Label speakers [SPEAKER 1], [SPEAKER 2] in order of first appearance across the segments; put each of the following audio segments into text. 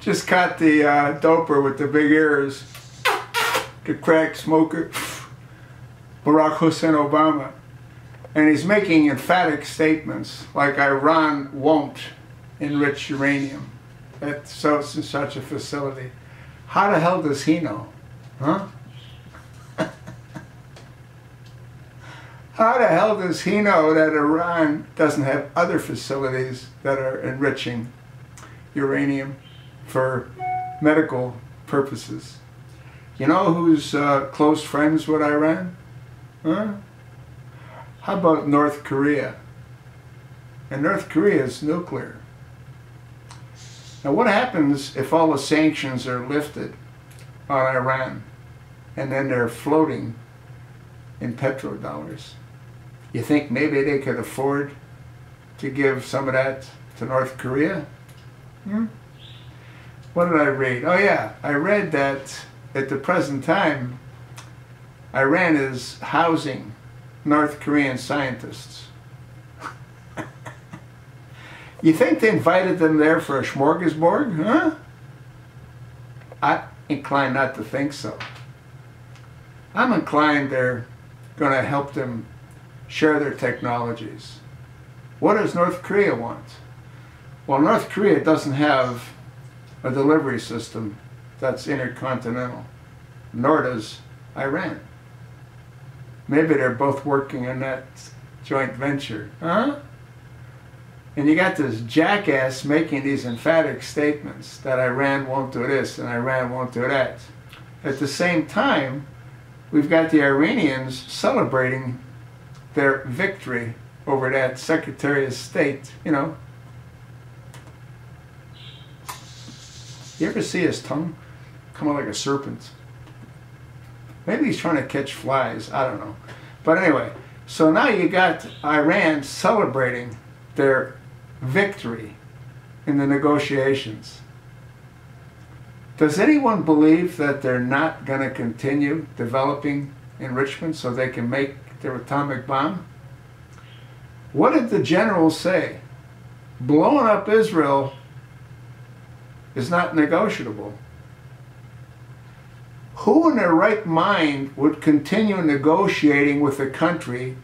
[SPEAKER 1] Just caught the doper with the big ears, the crack smoker, Barack Hussein Obama. And he's making emphatic statements like Iran won't enrich uranium at such and such a facility. How the hell does he know? Huh? How the hell does he know that Iran doesn't have other facilities that are enriching uranium for medical purposes? You know who's close friends with Iran? Huh? How about North Korea? And North Korea is nuclear. Now what happens if all the sanctions are lifted on Iran and then they're floating in petrodollars? You think maybe they could afford to give some of that to North Korea? What did I read? Oh yeah, I read that at the present time Iran is housing North Korean scientists. You think they invited them there for a smorgasbord, huh? I incline not to think so. I'm inclined they're going to help them share their technologies. What does North Korea want? Well, North Korea doesn't have a delivery system that's intercontinental, nor does Iran. Maybe they're both working on that joint venture, huh? And you got this jackass making these emphatic statements that Iran won't do this and Iran won't do that. At the same time, we've got the Iranians celebrating their victory over that Secretary of State, you know. You ever see his tongue come out like a serpent? Maybe he's trying to catch flies, I don't know. But anyway, so now you got Iran celebrating their victory in the negotiations. Does anyone believe that they're not going to continue developing enrichment so they can make their atomic bomb? What did the generals say? Blowing up Israel is not negotiable. Who in their right mind would continue negotiating with a country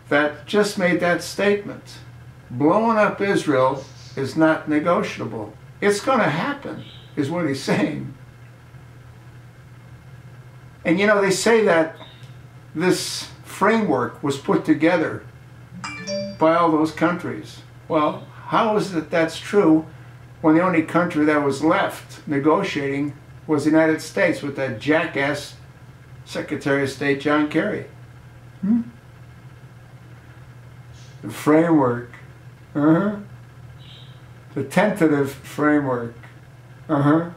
[SPEAKER 1] that just made that statement? Blowing up Israel is not negotiable. It's going to happen, is what he's saying. And you know, they say that this framework was put together by all those countries. Well, how is it that's true when the only country that was left negotiating was the United States with that jackass Secretary of State John Kerry? The framework. The tentative framework. You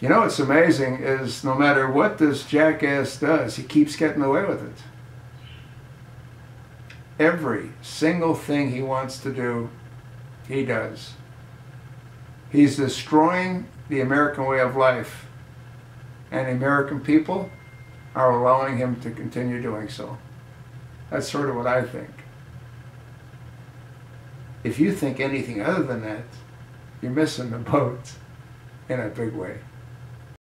[SPEAKER 1] know what's amazing is no matter what this jackass does, he keeps getting away with it. Every single thing he wants to do, he does. He's destroying the American way of life, and the American people are allowing him to continue doing so. That's sort of what I think. If you think anything other than that, you're missing the boat in a big way.